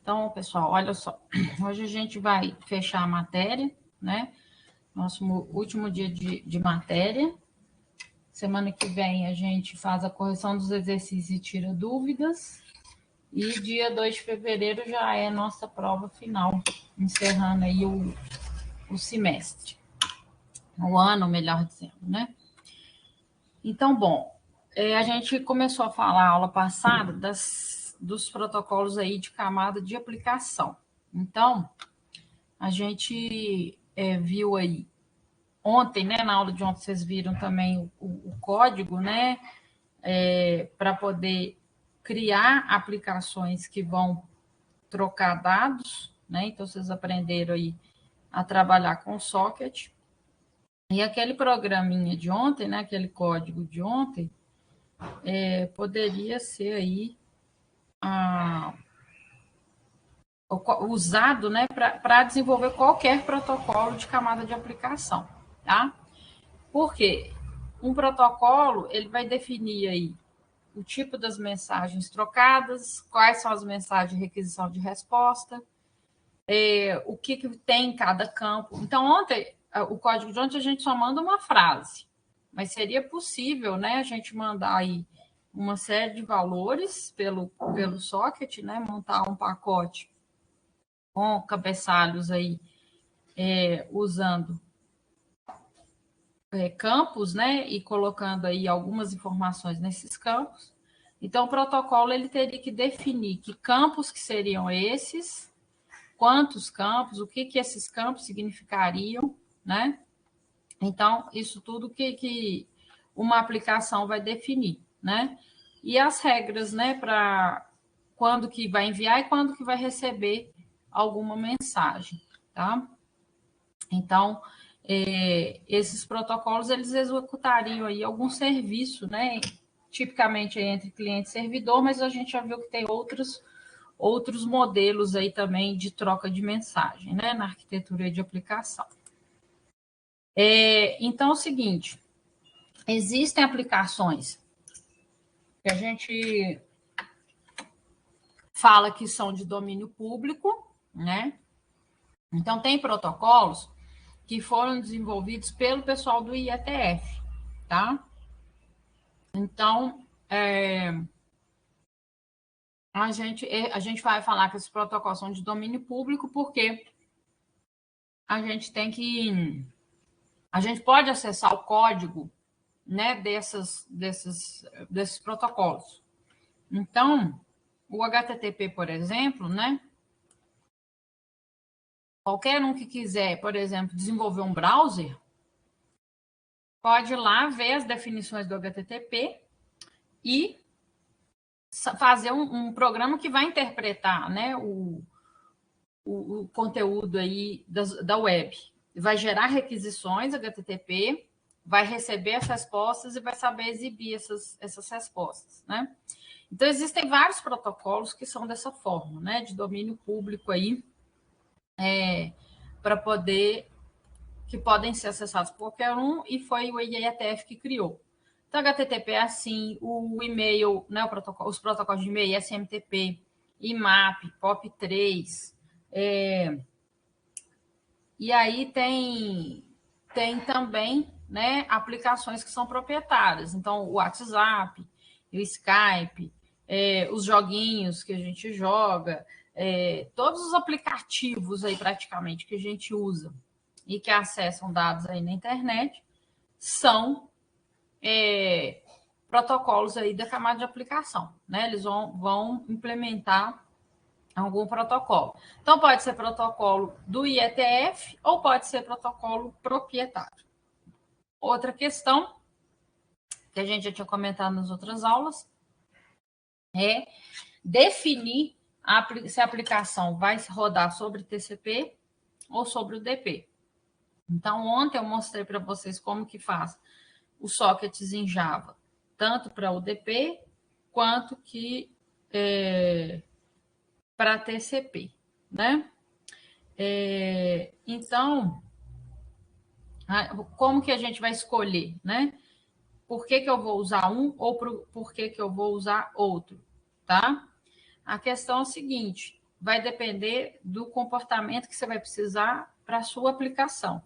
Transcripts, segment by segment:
Então, pessoal, olha só. Hoje a gente vai fechar a matéria, né? Nosso último dia de matéria. Semana que vem a gente faz a correção dos exercícios e tira dúvidas. E dia 2 de fevereiro já é nossa prova final, encerrando aí o semestre. O ano, melhor dizendo, né? Então, bom, a gente começou a falar a aula passada dos protocolos aí de camada de aplicação. Então, a gente viu aí ontem, né, na aula de ontem vocês viram também o código, né, para poder criar aplicações que vão trocar dados, né, então vocês aprenderam aí a trabalhar com socket. E aquele programinha de ontem, né, aquele código de ontem, poderia ser aí usado, né, para desenvolver qualquer protocolo de camada de aplicação, tá? Por quê? Um protocolo, ele vai definir aí o tipo das mensagens trocadas, quais são as mensagens de requisição de resposta, o que tem em cada campo. Então, ontem, o código de ontem, a gente só manda uma frase, mas seria possível, né, a gente mandar aí uma série de valores pelo socket, né, montar um pacote com cabeçalhos aí, usando campos, né, e colocando aí algumas informações nesses campos. Então, o protocolo ele teria que definir que campos que seriam esses, quantos campos, o que esses campos significariam, né? Então, isso tudo que uma aplicação vai definir, né? E as regras, né, para quando que vai enviar e quando que vai receber alguma mensagem, tá? Então, esses protocolos, eles executariam aí algum serviço, né? Tipicamente entre cliente e servidor, mas a gente já viu que tem outros modelos aí também de troca de mensagem, né? Na arquitetura de aplicação. Então, é o seguinte, existem aplicações que a gente fala que são de domínio público, né? Então, tem protocolos que foram desenvolvidos pelo pessoal do IETF, tá? Então, a gente vai falar que esses protocolos são de domínio público porque a gente pode acessar o código, né, desses protocolos. Então, o HTTP, por exemplo, né, qualquer um que quiser, por exemplo, desenvolver um browser, pode ir lá ver as definições do HTTP e fazer um programa que vai interpretar, né, o conteúdo aí da web. Vai gerar requisições HTTP, vai receber as respostas e vai saber exibir essas respostas, né? Então, existem vários protocolos que são dessa forma, né, de domínio público aí, para que podem ser acessados por qualquer um, e foi o IETF que criou. Então, HTTP é assim, o e-mail, né, os protocolos de e-mail, SMTP, IMAP, POP3, e aí tem também, né, aplicações que são proprietárias. Então, o WhatsApp, o Skype, os joguinhos que a gente joga, todos os aplicativos aí praticamente que a gente usa e que acessam dados aí na internet são protocolos aí da camada de aplicação, né? Eles vão implementar algum protocolo. Então, pode ser protocolo do IETF ou pode ser protocolo proprietário. Outra questão, que a gente já tinha comentado nas outras aulas, é definir se a aplicação vai rodar sobre TCP ou sobre o DP. Então, ontem eu mostrei para vocês como que faz os sockets em Java, tanto para o DP quanto que para TCP, né? Então, como que a gente vai escolher, né? Por que eu vou usar um ou por que eu vou usar outro, tá? A questão é a seguinte, vai depender do comportamento que você vai precisar para a sua aplicação.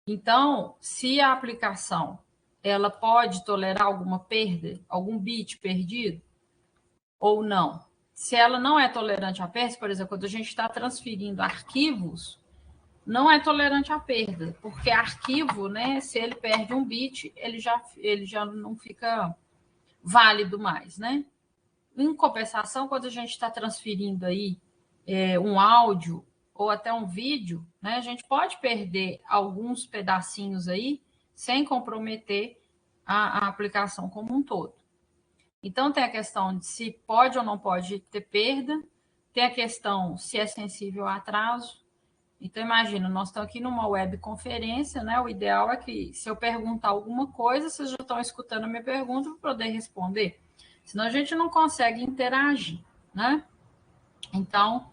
Então, se a aplicação ela pode tolerar alguma perda, algum bit perdido ou não. Se ela não é tolerante à perda, por exemplo, quando a gente está transferindo arquivos, não é tolerante à perda, porque arquivo, né, se ele perde um bit, ele já não fica válido mais, né? Em compensação, quando a gente está transferindo aí um áudio ou até um vídeo, né, a gente pode perder alguns pedacinhos aí sem comprometer a aplicação como um todo. Então, tem a questão de se pode ou não pode ter perda, tem a questão se é sensível a atraso. Então, imagina, nós estamos aqui numa webconferência, né? O ideal é que, se eu perguntar alguma coisa, vocês já estão escutando a minha pergunta para poder responder. Senão, a gente não consegue interagir, né? Então,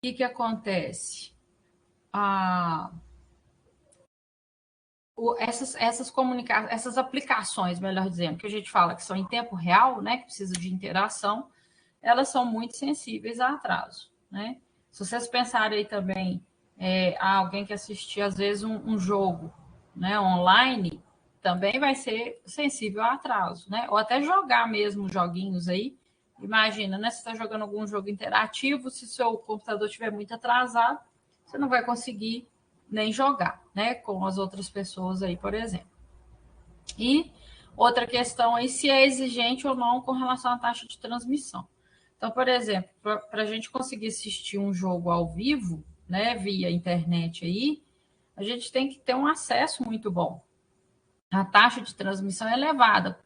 o que acontece? Essas aplicações, melhor dizendo, que a gente fala que são em tempo real, né? Que precisa de interação, elas são muito sensíveis a atraso, né? Se vocês pensarem aí também, alguém que assistir, às vezes, um jogo, né, online, também vai ser sensível a atraso, né? Ou até jogar mesmo joguinhos aí. Imagina, né? Você está jogando algum jogo interativo, se seu computador estiver muito atrasado, você não vai conseguir nem jogar, né? Com as outras pessoas aí, por exemplo. E outra questão aí, se é exigente ou não com relação à taxa de transmissão. Então, por exemplo, para a gente conseguir assistir um jogo ao vivo, né, via internet aí, a gente tem que ter um acesso muito bom. A taxa de transmissão é elevada,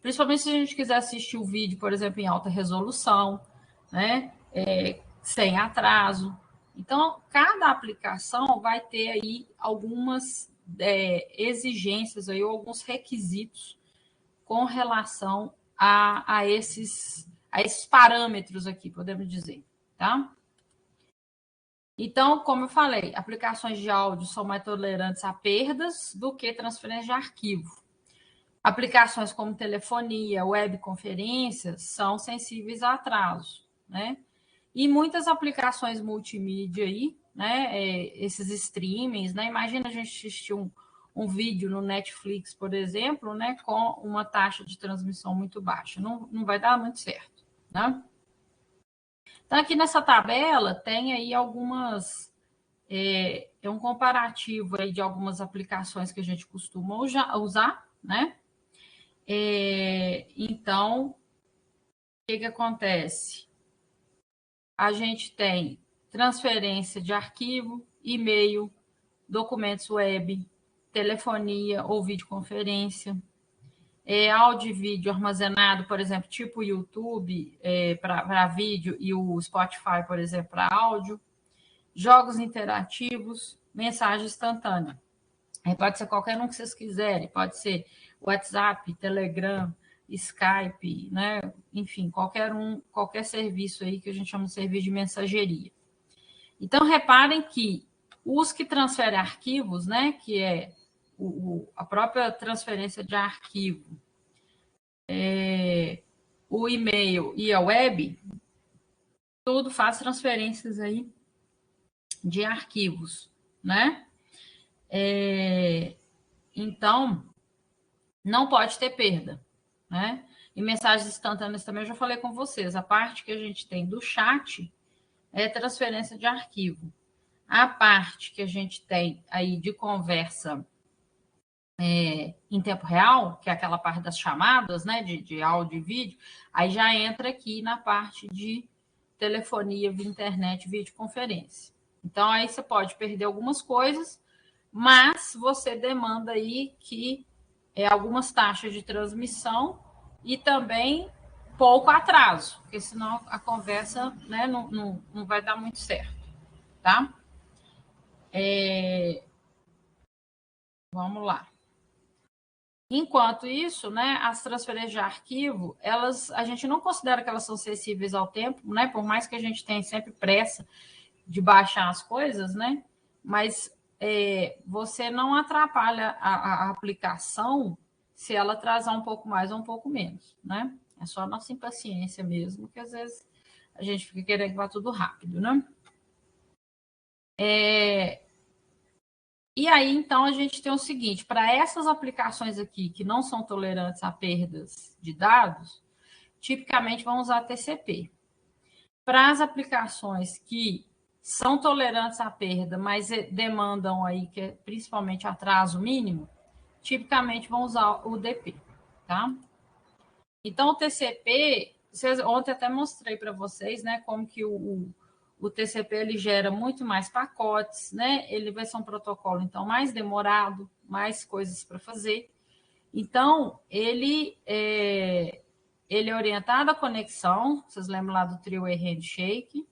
principalmente se a gente quiser assistir o vídeo, por exemplo, em alta resolução, né, sem atraso. Então, cada aplicação vai ter aí algumas exigências aí, ou alguns requisitos com relação a esses parâmetros aqui, podemos dizer, tá? Então, como eu falei, aplicações de áudio são mais tolerantes a perdas do que transferência de arquivo. Aplicações como telefonia, webconferências são sensíveis a atraso, né? E muitas aplicações multimídia aí, né? Esses streamings, né? Imagina a gente assistir um vídeo no Netflix, por exemplo, né, com uma taxa de transmissão muito baixa. Não vai dar muito certo, né? Então, aqui nessa tabela tem aí algumas... um comparativo aí de algumas aplicações que a gente costuma usar, né? Então, o que acontece? A gente tem transferência de arquivo, e-mail, documentos web, telefonia ou videoconferência, áudio e vídeo armazenado, por exemplo, tipo o YouTube para vídeo e o Spotify, por exemplo, para áudio, jogos interativos, mensagem instantânea. Pode ser qualquer um que vocês quiserem, pode ser WhatsApp, Telegram, Skype, né? Enfim, qualquer serviço aí que a gente chama de serviço de mensageria. Então, reparem que os que transferem arquivos, né, que é a própria transferência de arquivo, o e-mail e a web, tudo faz transferências aí de arquivos, né? Então, não pode ter perda, né? E mensagens instantâneas também eu já falei com vocês. A parte que a gente tem do chat é transferência de arquivo. A parte que a gente tem aí de conversa em tempo real, que é aquela parte das chamadas, né, de áudio e vídeo, aí já entra aqui na parte de telefonia via internet, videoconferência. Então, aí você pode perder algumas coisas, mas você demanda aí que algumas taxas de transmissão e também pouco atraso, porque senão a conversa, né, não vai dar muito certo, tá? Vamos lá. Enquanto isso, né, as transferências de arquivo, a gente não considera que elas são sensíveis ao tempo, né, por mais que a gente tenha sempre pressa de baixar as coisas, né, mas você não atrapalha a aplicação se ela atrasar um pouco mais ou um pouco menos, né? É só a nossa impaciência mesmo, que às vezes a gente fica querendo que vá tudo rápido, né? E aí, então, a gente tem o seguinte, para essas aplicações aqui que não são tolerantes a perdas de dados, tipicamente vão usar TCP. Para as aplicações que são tolerantes à perda, mas demandam aí que é principalmente atraso mínimo, tipicamente vão usar o DP, tá? Então, o TCP, ontem até mostrei para vocês, né, como que o TCP ele gera muito mais pacotes, né? Ele vai ser um protocolo, então, mais demorado, mais coisas para fazer. Então, ele é orientado à conexão, vocês lembram lá do three-way handshake,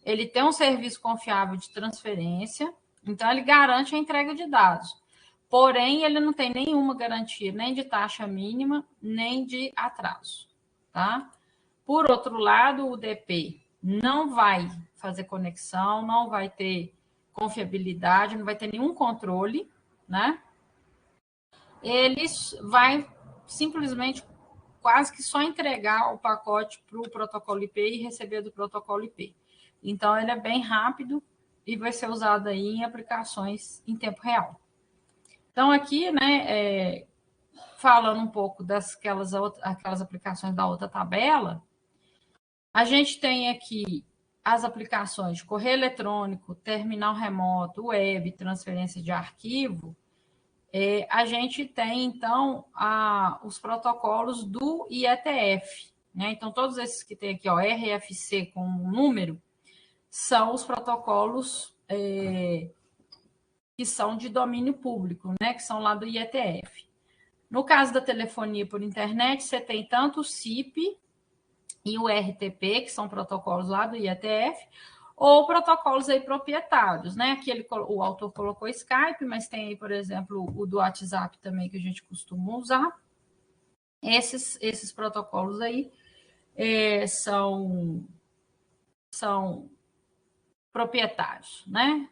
ele tem um serviço confiável de transferência, então ele garante a entrega de dados. Porém, ele não tem nenhuma garantia nem de taxa mínima, nem de atraso, tá? Por outro lado, o DP não vai fazer conexão, não vai ter confiabilidade, não vai ter nenhum controle, né? Ele vai simplesmente quase que só entregar o pacote para o protocolo IP e receber do protocolo IP. Então, ele é bem rápido e vai ser usado aí em aplicações em tempo real. Então, aqui, né, falando um pouco aquelas aplicações da outra tabela, a gente tem aqui as aplicações de correio eletrônico, terminal remoto, web, transferência de arquivo. A gente tem, então, os protocolos do IETF. Né? Então, todos esses que tem aqui, ó, RFC com um número, são os protocolos que são de domínio público, né? Que são lá do IETF. No caso da telefonia por internet, você tem tanto o CIP e o RTP, que são protocolos lá do IETF, ou protocolos aí proprietários, né? Aqui o autor colocou Skype, mas tem aí, por exemplo, o do WhatsApp também, que a gente costuma usar. Esses protocolos aí são proprietários, né?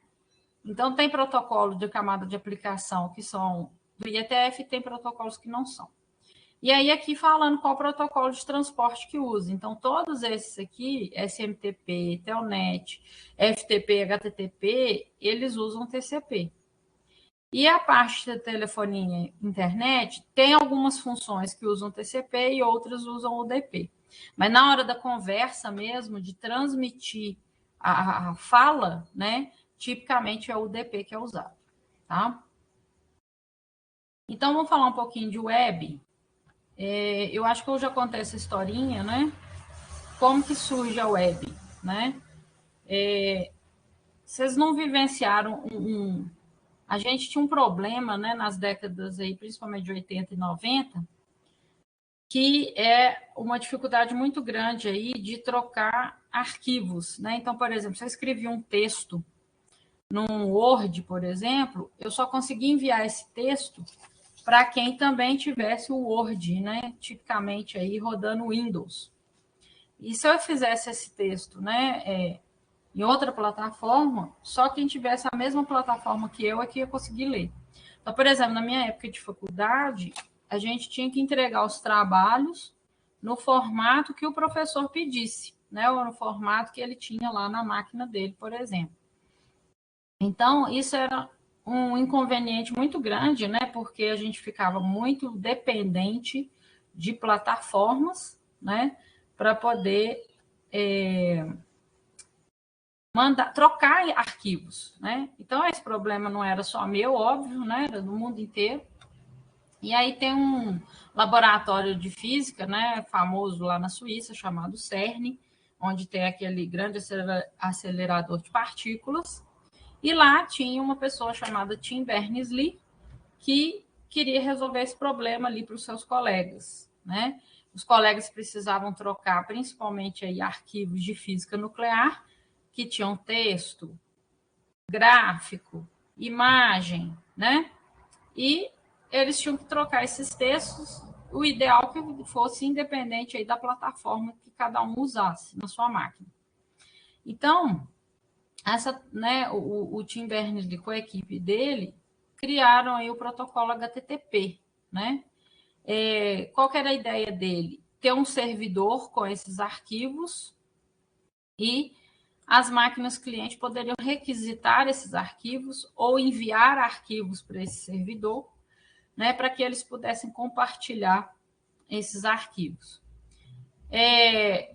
Então, tem protocolo de camada de aplicação que são do IETF e tem protocolos que não são. E aí, aqui falando qual protocolo de transporte que usa. Então, todos esses aqui, SMTP, Telnet, FTP, HTTP, eles usam TCP. E a parte da telefonia internet tem algumas funções que usam TCP e outras usam UDP. Mas na hora da conversa mesmo, de transmitir a fala, né, tipicamente é o UDP que é usado, tá? Então, vamos falar um pouquinho de web. Eu acho que eu já contei essa historinha, né? Como que surge a web, né? Vocês não vivenciaram A gente tinha um problema, né, nas décadas aí, principalmente de 80 e 90, que é uma dificuldade muito grande aí de trocar arquivos, né? Então, por exemplo, se eu escrevi um texto num Word, por exemplo, eu só consegui enviar esse texto para quem também tivesse o Word, né? Tipicamente aí rodando Windows. E se eu fizesse esse texto, né, em outra plataforma, só quem tivesse a mesma plataforma que eu é que ia conseguir ler. Então, por exemplo, na minha época de faculdade, a gente tinha que entregar os trabalhos no formato que o professor pedisse, né, ou no formato que ele tinha lá na máquina dele, por exemplo. Então, isso era um inconveniente muito grande, né? Porque a gente ficava muito dependente de plataformas, né? Para poder trocar arquivos, né? Então, esse problema não era só meu, óbvio, né? Era do mundo inteiro. E aí tem um laboratório de física, né? Famoso lá na Suíça, chamado CERN, onde tem aquele grande acelerador de partículas. E lá tinha uma pessoa chamada Tim Berners-Lee que queria resolver esse problema ali para os seus colegas, né? Os colegas precisavam trocar principalmente aí arquivos de física nuclear que tinham texto, gráfico, imagem, né? E eles tinham que trocar esses textos, o ideal que fosse independente aí da plataforma que cada um usasse na sua máquina. Então, né, o Tim Berners-Lee com a equipe dele criaram aí o protocolo HTTP, né? Qual que era a ideia dele? ter um servidor com esses arquivos e as máquinas cliente poderiam requisitar esses arquivos ou enviar arquivos para esse servidor, né, para que eles pudessem compartilhar esses arquivos.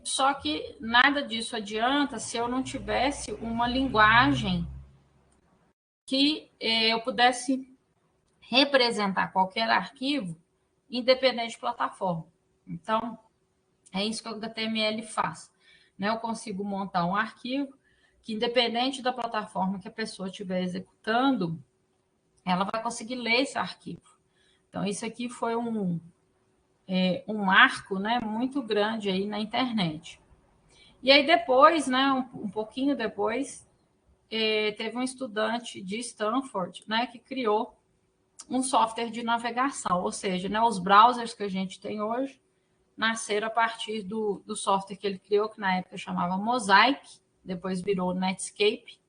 Só que nada disso adianta se eu não tivesse uma linguagem que eu pudesse representar qualquer arquivo, independente de plataforma. Então, é isso que o HTML faz. Né? Eu consigo montar um arquivo que, independente da plataforma que a pessoa estiver executando, ela vai conseguir ler esse arquivo. Então, isso aqui foi um marco, né, muito grande aí na internet. E aí depois, né, um pouquinho depois, teve um estudante de Stanford, né, que criou um software de navegação, ou seja, né, os browsers que a gente tem hoje nasceram a partir do software que ele criou, que na época chamava Mosaic, depois virou Netscape,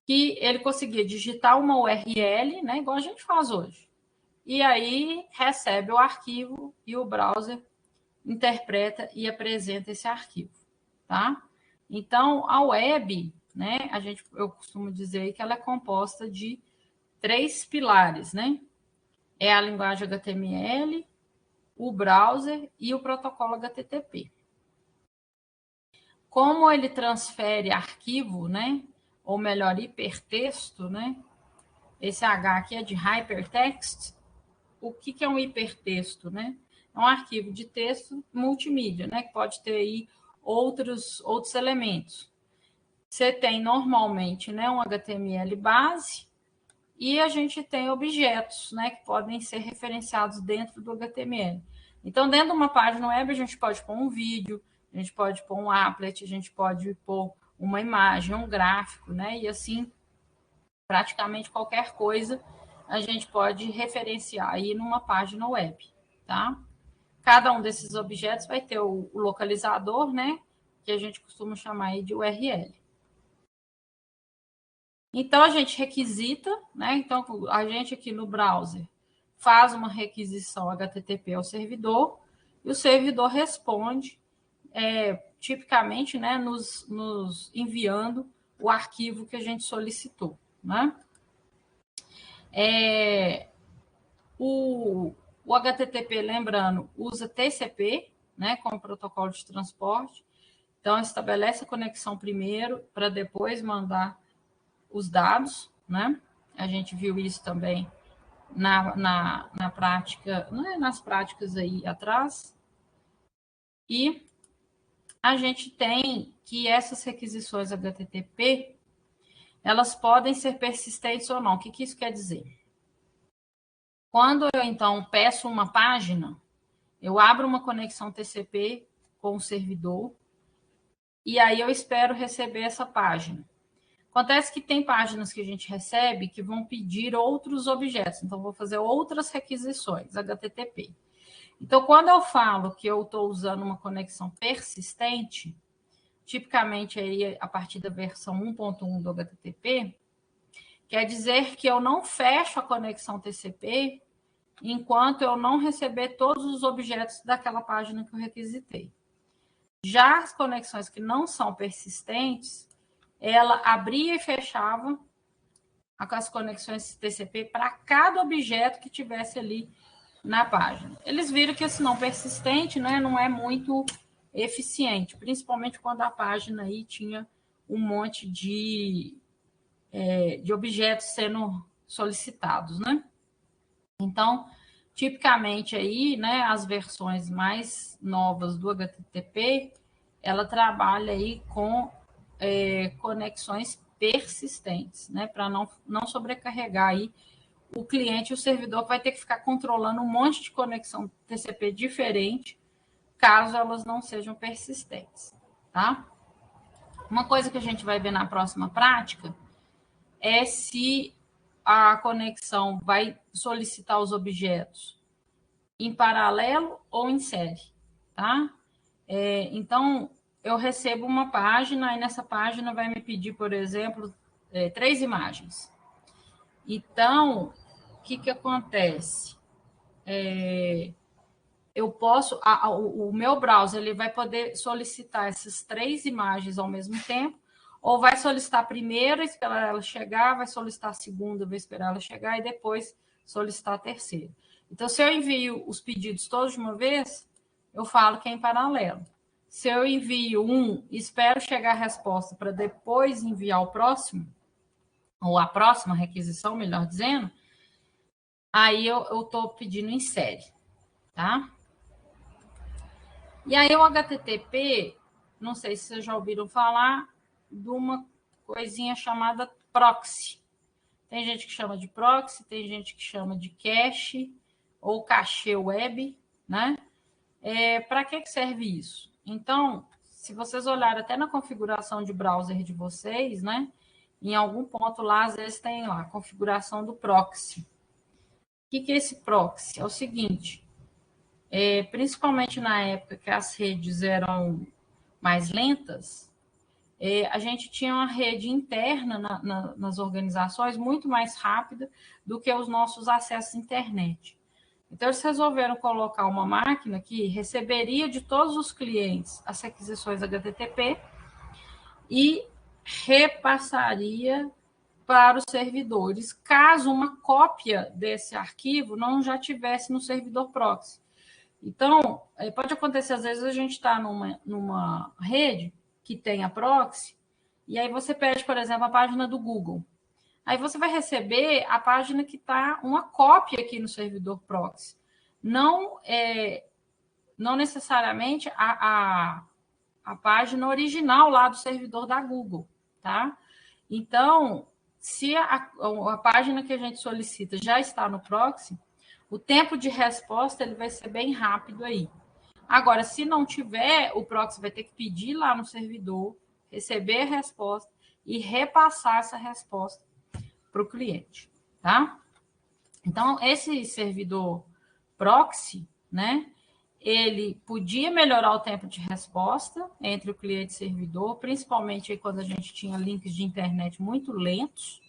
que ele conseguia digitar uma URL, né, igual a gente faz hoje. E aí recebe o arquivo e o browser interpreta e apresenta esse arquivo, tá? Então, a web, né, eu costumo dizer que ela é composta de 3 pilares, né? É a linguagem HTML, o browser e o protocolo HTTP. Como ele transfere arquivo, né? Ou melhor, hipertexto, né? Esse H aqui é de hypertext. O que é um hipertexto, né? É um arquivo de texto multimídia, né? Que pode ter aí outros elementos. Você tem normalmente, né, um HTML base e a gente tem objetos, né, que podem ser referenciados dentro do HTML. Então, dentro de uma página web, a gente pode pôr um vídeo, a gente pode pôr um applet, a gente pode pôr uma imagem, um gráfico, né? E assim, praticamente qualquer coisa a gente pode referenciar aí numa página web, tá? Cada um desses objetos vai ter o localizador, né? Que a gente costuma chamar aí de URL. Então, a gente requisita, né? Então, a gente aqui no browser faz uma requisição HTTP ao servidor e o servidor responde, tipicamente, né, nos enviando o arquivo que a gente solicitou, né? O HTTP, lembrando, usa TCP, né, como protocolo de transporte. Então, estabelece a conexão primeiro para depois mandar os dados, né? A gente viu isso também na prática, nas práticas aí atrás. E a gente tem que essas requisições HTTP, elas podem ser persistentes ou não. O que isso quer dizer? Quando eu, então, peço uma página, eu abro uma conexão TCP com o servidor e aí eu espero receber essa página. Acontece que tem páginas que a gente recebe que vão pedir outros objetos, então vou fazer outras requisições, HTTP. Então, quando eu falo que eu estou usando uma conexão persistente, tipicamente aí a partir da versão 1.1 do HTTP, quer dizer que eu não fecho a conexão TCP enquanto eu não receber todos os objetos daquela página que eu requisitei. Já as conexões que não são persistentes, ela abria e fechava as conexões TCP para cada objeto que tivesse ali na página. Eles viram que esse não persistente, né, não é muito eficiente, principalmente quando a página aí tinha um monte de objetos sendo solicitados, né? Então, tipicamente aí, né, as versões mais novas do HTTP, ela trabalha aí com conexões persistentes, né, para não sobrecarregar aí o cliente e o servidor vai ter que ficar controlando um monte de conexão TCP diferente, caso elas não sejam persistentes, tá? Uma coisa que a gente vai ver na próxima prática é se a conexão vai solicitar os objetos em paralelo ou em série, tá? Então, eu recebo uma página e nessa página vai me pedir, por exemplo, 3 imagens. Então, o que acontece? eu posso, o meu browser ele vai poder solicitar essas 3 imagens ao mesmo tempo, ou vai solicitar a primeira, esperar ela chegar, vai solicitar a segunda, vai esperar ela chegar e depois solicitar a terceira. Então, se eu envio os pedidos todos de uma vez, eu falo que é em paralelo. Se eu envio um e espero chegar a resposta para depois enviar o próximo, ou a próxima requisição, melhor dizendo, aí eu estou pedindo em série, tá? E aí o HTTP, não sei se vocês já ouviram falar de uma coisinha chamada proxy. Tem gente que chama de proxy, tem gente que chama de cache ou cache web, né? Para que serve isso? Então, se vocês olharem até na configuração de browser de vocês, né? Em algum ponto lá, às vezes tem lá a configuração do proxy. O que é esse proxy? É o seguinte, principalmente na época que as redes eram mais lentas, a gente tinha uma rede interna nas organizações muito mais rápida do que os nossos acessos à internet. Então, eles resolveram colocar uma máquina que receberia de todos os clientes as requisições HTTP e repassaria para os servidores, caso uma cópia desse arquivo não já tivesse no servidor proxy. Então, pode acontecer, às vezes, a gente está numa rede que tem a proxy, e aí você pede, por exemplo, a página do Google. Aí você vai receber a página que está uma cópia aqui no servidor proxy. Não necessariamente a página original lá do servidor da Google, tá? Então, se a página que a gente solicita já está no proxy, o tempo de resposta ele vai ser bem rápido aí. Agora, se não tiver, o proxy vai ter que pedir lá no servidor, receber a resposta e repassar essa resposta para o cliente, tá? Então, esse servidor proxy, né? Ele podia melhorar o tempo de resposta entre o cliente e o servidor, principalmente aí quando a gente tinha links de internet muito lentos,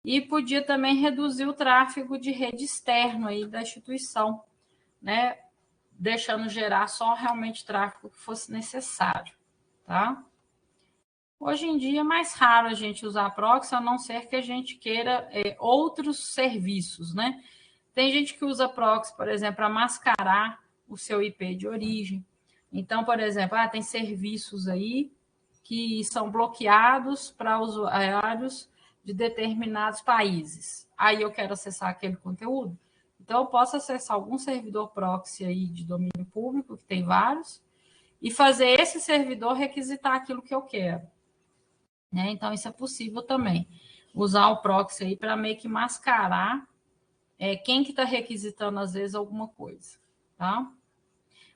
e podia também reduzir o tráfego de rede externo aí da instituição, né? Deixando gerar só realmente tráfego que fosse necessário, tá? Hoje em dia é mais raro a gente usar proxy, a não ser que a gente queira outros serviços, né? Tem gente que usa proxy, por exemplo, para mascarar o seu IP de origem. Então, por exemplo, tem serviços aí que são bloqueados para usuários de determinados países. Aí eu quero acessar aquele conteúdo. Então, eu posso acessar algum servidor proxy aí de domínio público, que tem vários, e fazer esse servidor requisitar aquilo que eu quero. Né? Então, isso é possível também. Usar o proxy aí para meio que mascarar quem que está requisitando, às vezes, alguma coisa. Tá?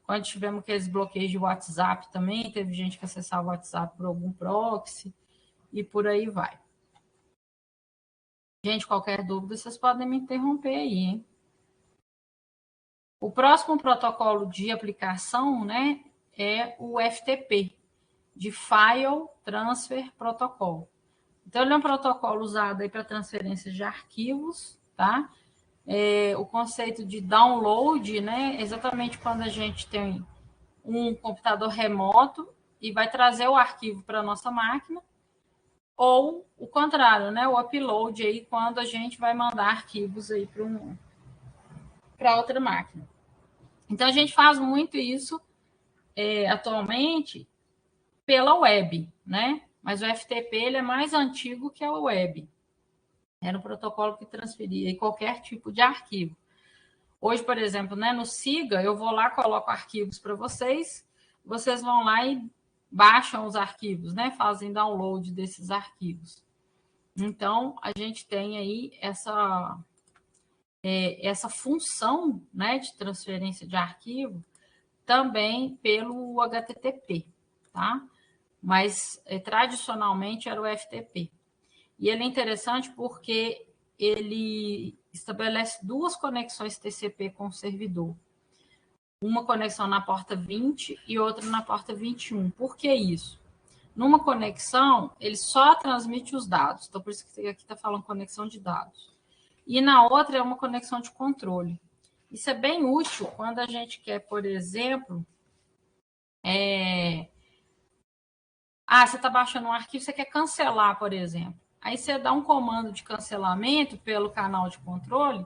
Quando tivemos aqueles bloqueios de WhatsApp também, teve gente que acessava o WhatsApp por algum proxy e por aí vai. Gente, qualquer dúvida, vocês podem me interromper aí, hein? O próximo protocolo de aplicação, né, é o FTP, de File Transfer Protocol. Então, ele é um protocolo usado aí para transferência de arquivos, tá? O conceito de download, né, exatamente quando a gente tem um computador remoto e vai trazer o arquivo para a nossa máquina, ou o contrário, né, o upload aí quando a gente vai mandar arquivos aí para outra máquina. Então, a gente faz muito isso atualmente pela web, né? Mas o FTP ele é mais antigo que a web. Era um protocolo que transferia qualquer tipo de arquivo. Hoje, por exemplo, né, no Siga, eu vou lá, coloco arquivos para vocês, vocês vão lá e baixam os arquivos, né? Fazem download desses arquivos. Então, a gente tem aí essa função, né, de transferência de arquivo também pelo HTTP, tá? Mas tradicionalmente era o FTP. E ele é interessante porque ele estabelece 2 conexões TCP com o servidor. Uma conexão na porta 20 e outra na porta 21. Por que isso? Numa conexão, ele só transmite os dados. Então, por isso que aqui está falando conexão de dados. E na outra é uma conexão de controle. Isso é bem útil quando a gente quer, por exemplo, você está baixando um arquivo, você quer cancelar, por exemplo. Aí você dá um comando de cancelamento pelo canal de controle,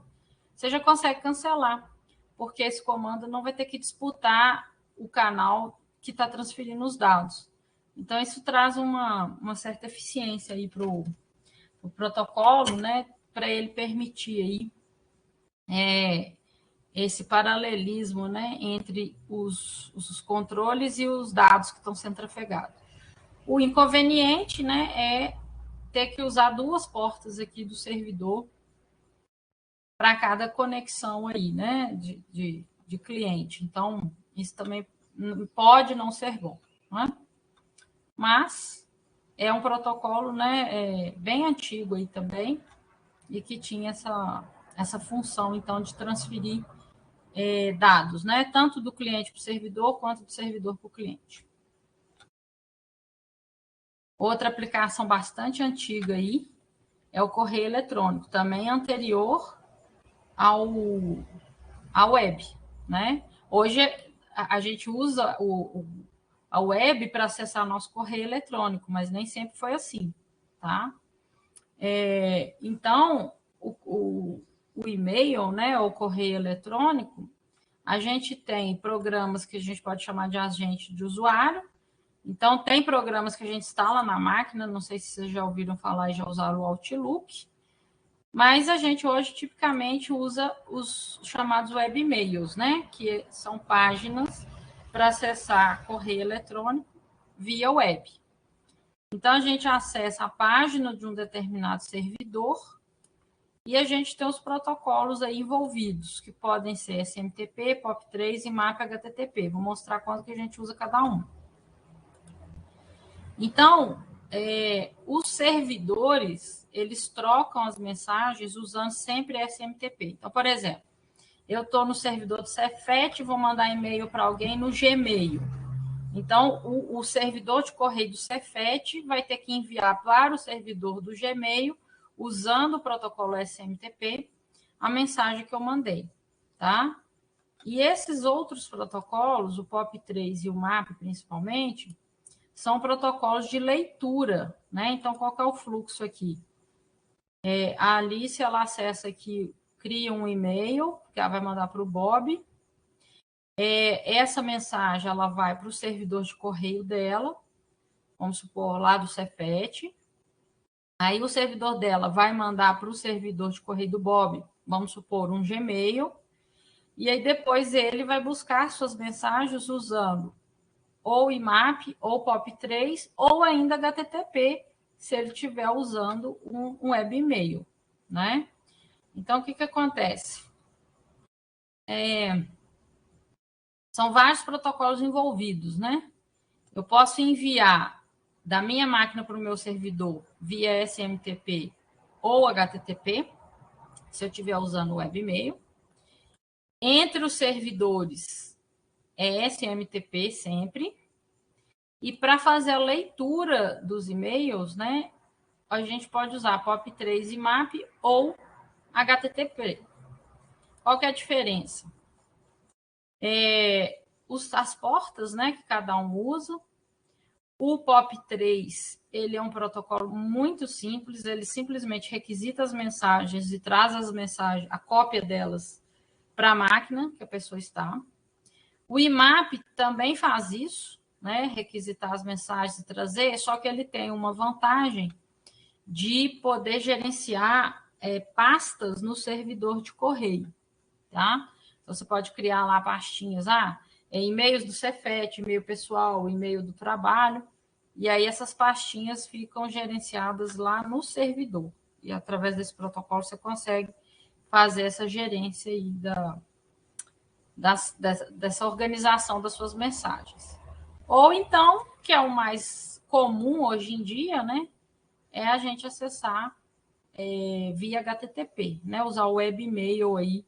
você já consegue cancelar, porque esse comando não vai ter que disputar o canal que está transferindo os dados. Então, isso traz uma certa eficiência aí para o protocolo, né, para ele permitir aí, esse paralelismo, né, entre os controles e os dados que estão sendo trafegados. O inconveniente, né, é ter que usar duas portas aqui do servidor para cada conexão aí, né, de cliente. Então, isso também pode não ser bom, né? Mas é um protocolo, né, bem antigo aí também e que tinha essa função, então, de transferir dados, né, tanto do cliente para o servidor quanto do servidor para o cliente. Outra aplicação bastante antiga aí é o correio eletrônico, também anterior à web, né? Hoje a gente usa a web para acessar nosso correio eletrônico, mas nem sempre foi assim, tá? Então, o e-mail, né, o correio eletrônico, a gente tem programas que a gente pode chamar de agente de usuário. Então, tem programas que a gente instala na máquina, não sei se vocês já ouviram falar e já usaram o Outlook, mas a gente hoje tipicamente usa os chamados web e-mails, né? Que são páginas para acessar correio eletrônico via web. Então, a gente acessa a página de um determinado servidor e a gente tem os protocolos aí envolvidos, que podem ser SMTP, POP3 e MAP HTTP. Vou mostrar quanto que a gente usa cada um. Então, os servidores, eles trocam as mensagens usando sempre SMTP. Então, por exemplo, eu estou no servidor do Cefet e vou mandar e-mail para alguém no Gmail. Então, o servidor de correio do Cefet vai ter que enviar para o servidor do Gmail, usando o protocolo SMTP, a mensagem que eu mandei, tá? E esses outros protocolos, o POP3 e o MAP principalmente, são protocolos de leitura, né? Então, qual que é o fluxo aqui? A Alice, ela acessa aqui, cria um e-mail, que ela vai mandar para o Bob. Essa mensagem, ela vai para o servidor de correio dela, vamos supor, lá do Cefet. Aí, o servidor dela vai mandar para o servidor de correio do Bob, vamos supor, um Gmail. E aí, depois, ele vai buscar suas mensagens usando ou IMAP, ou POP3, ou ainda HTTP, se ele estiver usando um web e-mail, né? Então, o que acontece? São vários protocolos envolvidos, né? Eu posso enviar da minha máquina para o meu servidor via SMTP ou HTTP, se eu estiver usando o web e-mail. Entre os servidores é SMTP sempre. E para fazer a leitura dos e-mails, né, a gente pode usar POP3 e MAP ou HTTP. Qual que é a diferença? As portas, né, que cada um usa. O POP3, ele é um protocolo muito simples, ele simplesmente requisita as mensagens e traz as mensagens, a cópia delas para a máquina que a pessoa está. O IMAP também faz isso, né, requisitar as mensagens e trazer, só que ele tem uma vantagem de poder gerenciar pastas no servidor de correio, tá? Então, você pode criar lá pastinhas, e-mails do Cefet, e-mail pessoal, e-mail do trabalho, e aí essas pastinhas ficam gerenciadas lá no servidor. E através desse protocolo você consegue fazer essa gerência aí dessa organização das suas mensagens. Ou então, que é o mais comum hoje em dia, né? É a gente acessar via HTTP, né? Usar o web e-mail aí,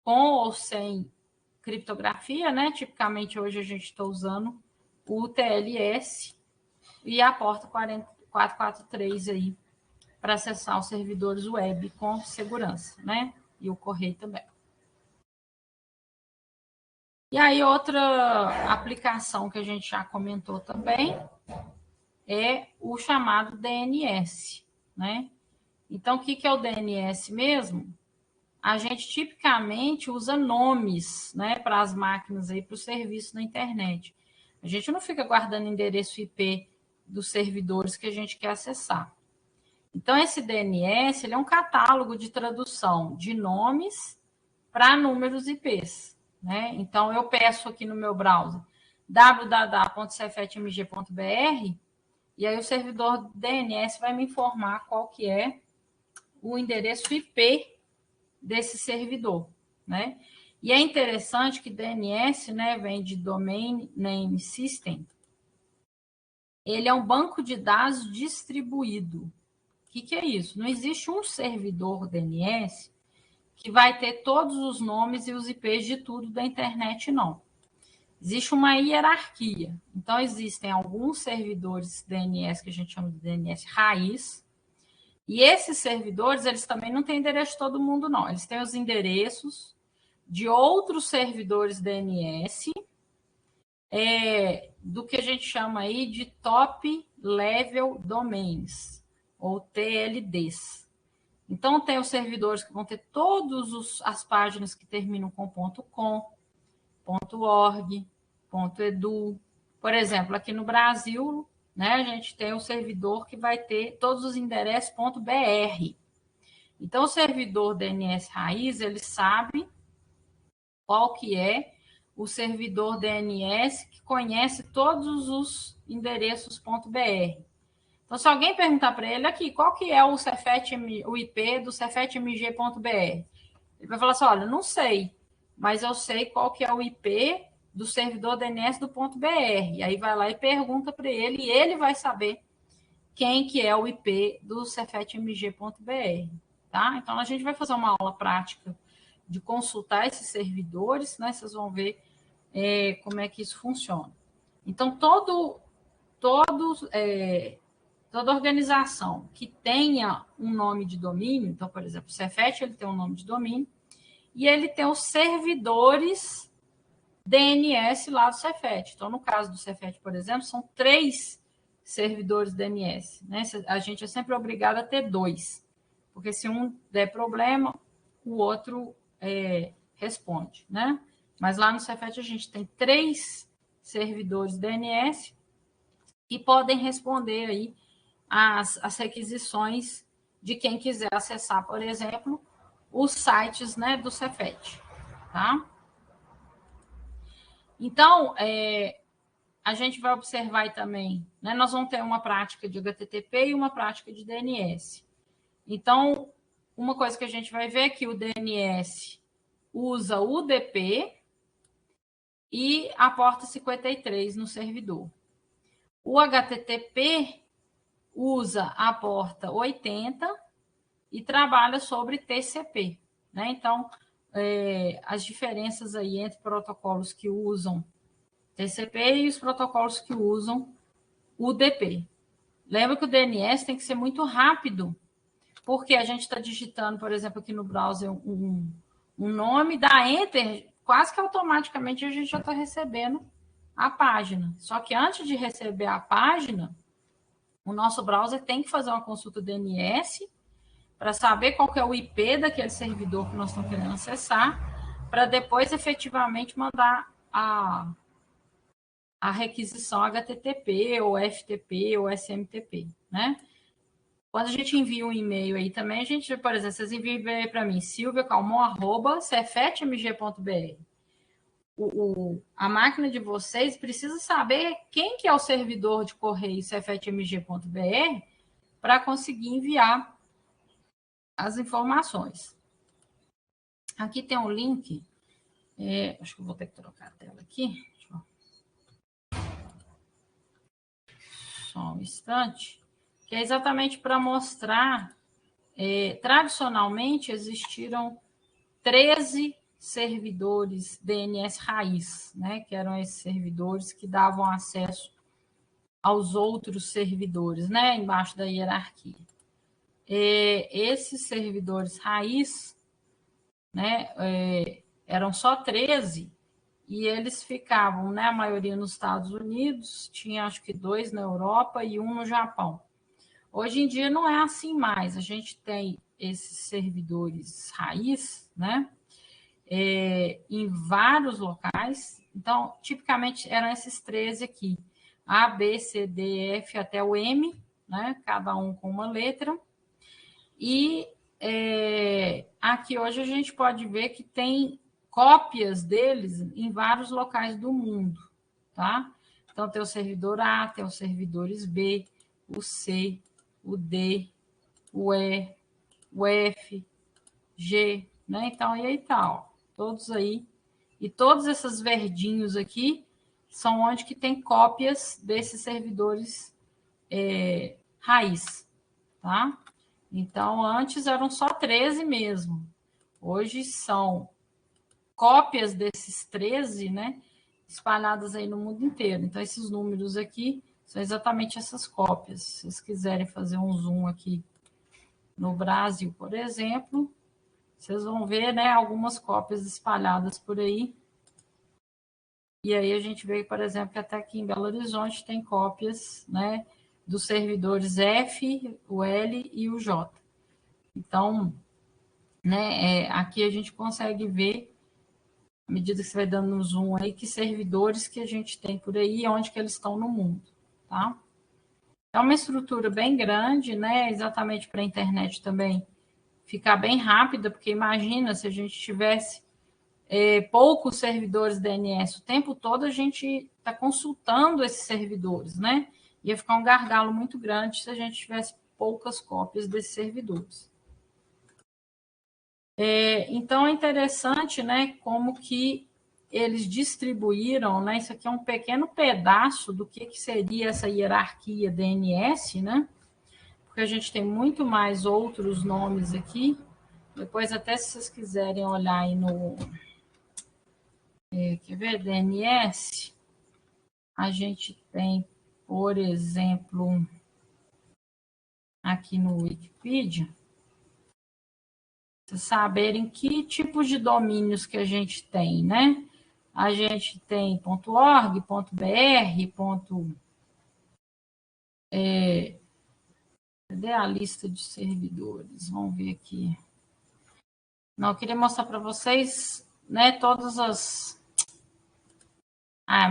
com ou sem criptografia, né? Tipicamente hoje a gente está usando o TLS e a porta 443 aí para acessar os servidores web com segurança, né? E o correio também. E aí, outra aplicação que a gente já comentou também é o chamado DNS, né? Então, o que é o DNS mesmo? A gente tipicamente usa nomes, né, para as máquinas aí, para o serviço na internet. A gente não fica guardando endereço IP dos servidores que a gente quer acessar. Então, esse DNS ele é um catálogo de tradução de nomes para números IPs. Né? Então, eu peço aqui no meu browser www.cefetmg.br e aí o servidor DNS vai me informar qual que é o endereço IP desse servidor. Né? E é interessante que DNS, né, vem de Domain Name System. Ele é um banco de dados distribuído. O que é isso? Não existe um servidor DNS que vai ter todos os nomes e os IPs de tudo da internet, não. Existe uma hierarquia. Então, existem alguns servidores DNS que a gente chama de DNS raiz. E esses servidores, eles também não têm endereço de todo mundo, não. Eles têm os endereços de outros servidores DNS, do que a gente chama aí de Top Level Domains, ou TLDs. Então, tem os servidores que vão ter todas as páginas que terminam com .com, .org, .edu. Por exemplo, aqui no Brasil, né, a gente tem o servidor que vai ter todos os endereços .br. Então, o servidor DNS raiz, ele sabe qual que é o servidor DNS que conhece todos os endereços .br. Então, se alguém perguntar para ele aqui, qual que é o IP do cefetmg.br? Ele vai falar assim, olha, não sei, mas eu sei qual que é o IP do servidor DNS do .br. E aí vai lá e pergunta para ele, e ele vai saber quem que é o IP do cefetmg.br. Tá? Então, a gente vai fazer uma aula prática de consultar esses servidores, né? Vocês vão ver como é que isso funciona. Então, toda organização que tenha um nome de domínio, então, por exemplo, o Cefet, ele tem um nome de domínio, e ele tem os servidores DNS lá do Cefet. Então, no caso do Cefet, por exemplo, são 3 servidores DNS. Né? A gente é sempre obrigado a ter 2, porque se um der problema, o outro responde. Né? Mas lá no Cefet a gente tem 3 servidores DNS que podem responder aí as requisições de quem quiser acessar, por exemplo, os sites, né, do Cefet. Tá? Então, a gente vai observar aí também, né, nós vamos ter uma prática de HTTP e uma prática de DNS. Então, uma coisa que a gente vai ver é que o DNS usa o UDP e a porta 53 no servidor. O HTTP usa a porta 80 e trabalha sobre TCP. Né? Então, as diferenças aí entre protocolos que usam TCP e os protocolos que usam UDP. Lembra que o DNS tem que ser muito rápido, porque a gente está digitando, por exemplo, aqui no browser um nome, dá Enter, quase que automaticamente a gente já está recebendo a página. Só que antes de receber a página, o nosso browser tem que fazer uma consulta DNS para saber qual que é o IP daquele servidor que nós estamos querendo acessar, para depois efetivamente mandar a requisição HTTP, ou FTP, ou SMTP, né? Quando a gente envia um e-mail aí também, a gente, por exemplo, vocês enviam e-mail para mim, silviacalmon@cefetmg.br. A máquina de vocês precisa saber quem que é o servidor de correio cefetmg.br para conseguir enviar as informações. Aqui tem um link, acho que eu vou ter que trocar a tela aqui. Só um instante. Que é exatamente para mostrar, tradicionalmente existiram 13 servidores DNS raiz, né, que eram esses servidores que davam acesso aos outros servidores, né, embaixo da hierarquia. Esses servidores raiz, né, eram só 13, e eles ficavam, né, a maioria nos Estados Unidos, tinha acho que 2 na Europa e 1 no Japão. Hoje em dia não é assim mais, a gente tem esses servidores raiz, né, em vários locais. Então, tipicamente eram esses 13 aqui, A, B, C, D, F até o M, né, cada um com uma letra. E aqui hoje a gente pode ver que tem cópias deles em vários locais do mundo, tá? Então, tem o servidor A, tem os servidores B, o C, o D, o E, o F, G, né? Então, e aí tal, todos aí. E todos esses verdinhos aqui são onde que tem cópias desses servidores raiz, tá? Então, antes eram só 13 mesmo. Hoje são cópias desses 13, né? Espalhadas aí no mundo inteiro. Então, esses números aqui são exatamente essas cópias. Se vocês quiserem fazer um zoom aqui no Brasil, por exemplo, vocês vão ver, né, algumas cópias espalhadas por aí. E aí a gente vê, por exemplo, que até aqui em Belo Horizonte tem cópias, né, dos servidores F, o L e o J. Então, né, aqui a gente consegue ver, à medida que você vai dando no zoom aí, que servidores que a gente tem por aí e onde que eles estão no mundo, tá? É uma estrutura bem grande, né, exatamente para a internet também ficar bem rápida, porque imagina se a gente tivesse poucos servidores DNS o tempo todo, a gente está consultando esses servidores, né? Ia ficar um gargalo muito grande se a gente tivesse poucas cópias desses servidores. Então, é interessante, né, como que eles distribuíram, né? Isso aqui é um pequeno pedaço do que seria essa hierarquia DNS, né? Porque a gente tem muito mais outros nomes aqui. Depois, até se vocês quiserem olhar aí no... quer ver? DNS. A gente tem, por exemplo, aqui no Wikipedia, vocês saberem que tipos de domínios que a gente tem, né? A gente tem .org, .br, cadê a lista de servidores? Vamos ver aqui. Não, eu queria mostrar para vocês, né, todas as...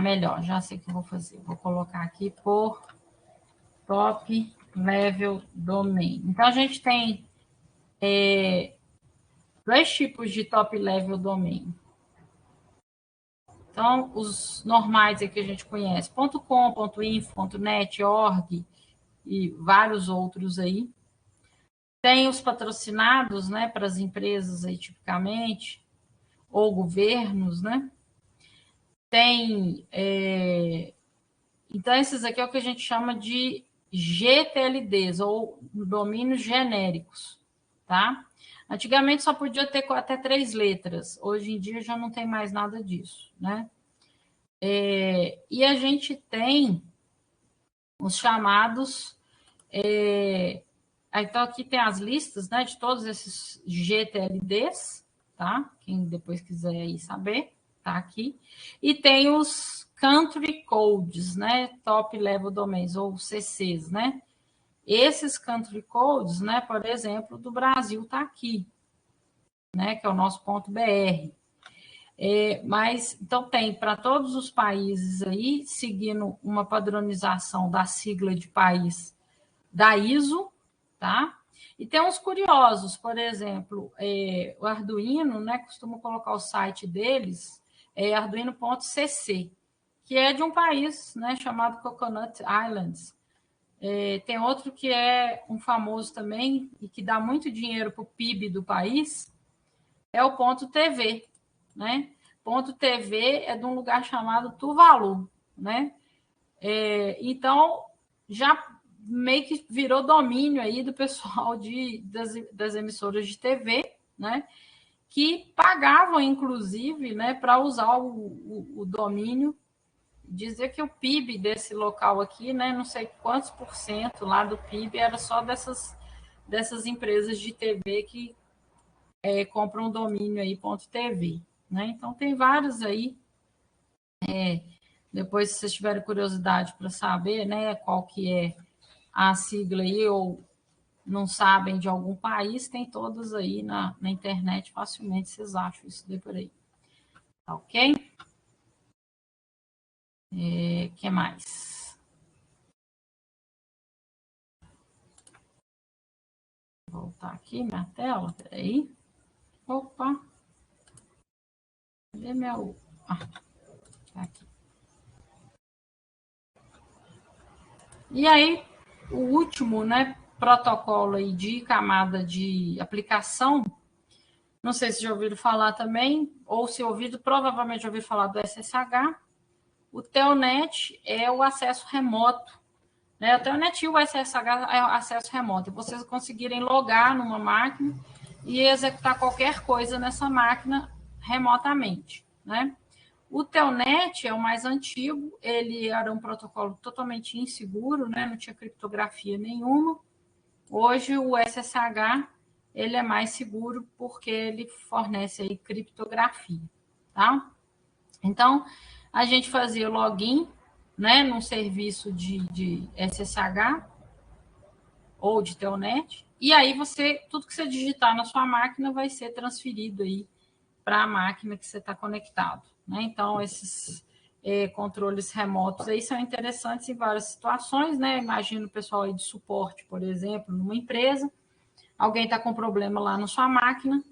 melhor, já sei o que eu vou fazer. Vou colocar aqui por top level domain. Então, a gente tem 2 tipos de top level domain. Então, os normais que a gente conhece, .com, .info, .net, .org e vários outros aí. Tem os patrocinados, né, para as empresas aí, tipicamente, ou governos, né? Tem... Então, esses aqui é o que a gente chama de GTLDs, ou domínios genéricos, tá? Antigamente só podia ter até 3 letras, hoje em dia já não tem mais nada disso, né? E a gente tem os chamados... então, aqui tem as listas, né, de todos esses GTLDs, tá? Quem depois quiser aí saber, tá aqui. E tem os Country Codes, né? Top Level Domains, ou CCs, né? Esses Country Codes, né, por exemplo, do Brasil tá aqui, né, que é o nosso .br. Mas, então, tem para todos os países aí, seguindo uma padronização da sigla de país da ISO, tá? E tem uns curiosos, por exemplo, o Arduino, né, costuma colocar o site deles, arduino.cc, que é de um país, né, chamado Coconut Islands. Tem outro que é um famoso também e que dá muito dinheiro para o PIB do país, é o .tv, né? .tv é de um lugar chamado Tuvalu, né? Então, já meio que virou domínio aí do pessoal das emissoras de TV, né? Que pagavam, inclusive, né, para usar o domínio. Dizer que o PIB desse local aqui, né, não sei quantos por cento lá do PIB era só dessas empresas de TV que compram um domínio aí, .tv, né? Então, tem vários aí Depois, se vocês tiverem curiosidade para saber, né, qual que é a sigla aí, ou não sabem de algum país, tem todas aí na internet, facilmente vocês acham isso daí por aí. Tá ok? Que mais? Vou voltar aqui minha tela, peraí. Opa! Cadê meu... tá aqui. E aí, o último, né, protocolo aí de camada de aplicação, não sei se já ouviram falar também, ou se ouviram, provavelmente já ouviram falar do SSH. O Telnet é o acesso remoto, né? O Telnet e o SSH é o acesso remoto. Vocês conseguirem logar numa máquina e executar qualquer coisa nessa máquina remotamente, né? O Telnet é o mais antigo, ele era um protocolo totalmente inseguro, né? Não tinha criptografia nenhuma. Hoje o SSH ele é mais seguro porque ele fornece aí criptografia, tá? Então, a gente fazia login, né, num serviço de SSH ou de Telnet, e aí tudo que você digitar na sua máquina vai ser transferido aí para a máquina que você está conectado, né? Então, esses controles remotos aí são interessantes em várias situações, né? Imagina o pessoal aí de suporte, por exemplo, numa empresa, alguém está com problema lá na sua máquina,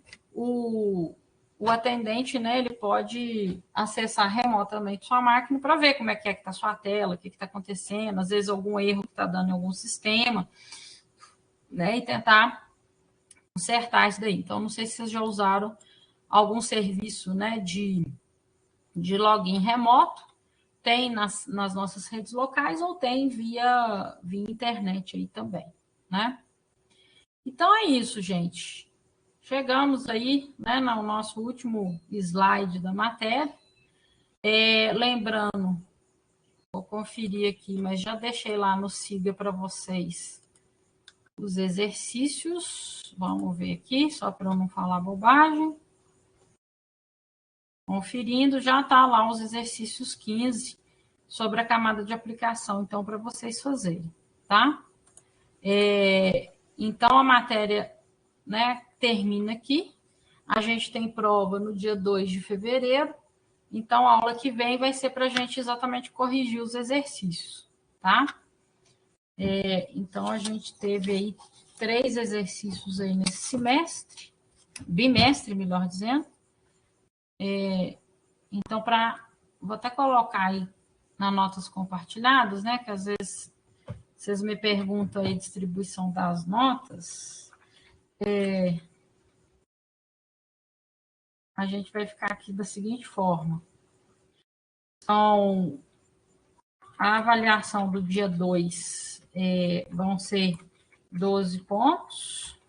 o atendente, né, ele pode acessar remotamente sua máquina para ver como é que está a sua tela, o que está acontecendo, às vezes algum erro que está dando em algum sistema, né, e tentar consertar isso daí. Então, não sei se vocês já usaram algum serviço, né, de login remoto, tem nas nossas redes locais ou tem via internet aí também, né? Então é isso, gente. Chegamos aí, né, no nosso último slide da matéria. Lembrando, vou conferir aqui, mas já deixei lá no Siga para vocês os exercícios. Vamos ver aqui, só para eu não falar bobagem. Conferindo, já está lá os exercícios 15 sobre a camada de aplicação, então, para vocês fazerem, tá? Então, a matéria, né, termina aqui. A gente tem prova no dia 2 de fevereiro. Então, a aula que vem vai ser para a gente exatamente corrigir os exercícios, tá? Então, a gente teve aí 3 exercícios aí nesse semestre, bimestre, melhor dizendo. Então, vou até colocar aí nas notas compartilhadas, né? Que às vezes vocês me perguntam aí distribuição das notas. A gente vai ficar aqui da seguinte forma. Então, a avaliação do dia 2 vão ser 12 pontos.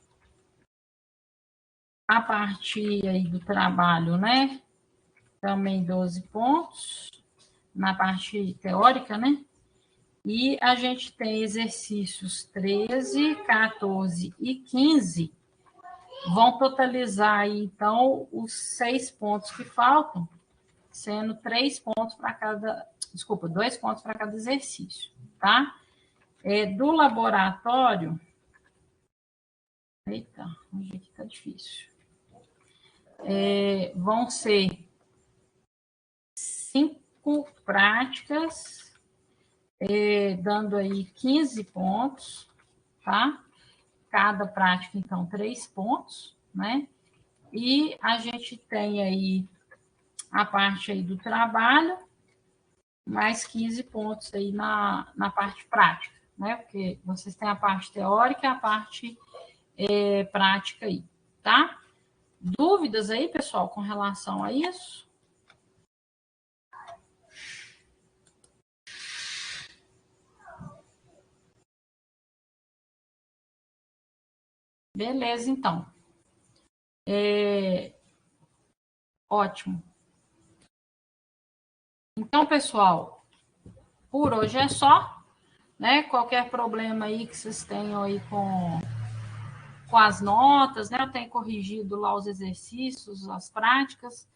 A partir aí do trabalho, né? Também 12 pontos. Na parte teórica, né? E a gente tem exercícios 13, 14 e 15. Vão totalizar aí, então, os 6 pontos que faltam, sendo 3 pontos para cada... Desculpa, 2 pontos para cada exercício, tá? Do laboratório... Eita, hoje aqui tá difícil. Vão ser 5 práticas, dando aí 15 pontos, tá? Cada prática, então, 3 pontos, né? E a gente tem aí a parte aí do trabalho, mais 15 pontos aí na parte prática, né? Porque vocês têm a parte teórica e a parte prática aí, tá? Dúvidas aí, pessoal, com relação a isso? Beleza, então. Ótimo. Então, pessoal, por hoje é só, né? Qualquer problema aí que vocês tenham aí com as notas, né? Eu tenho corrigido lá os exercícios, as práticas.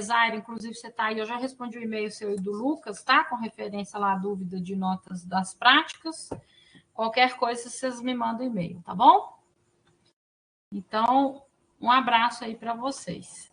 Zaira, inclusive você está aí, eu já respondi o e-mail seu e do Lucas, tá? Com referência lá à dúvida de notas das práticas. Qualquer coisa, vocês me mandam e-mail, tá bom? Então, um abraço aí para vocês.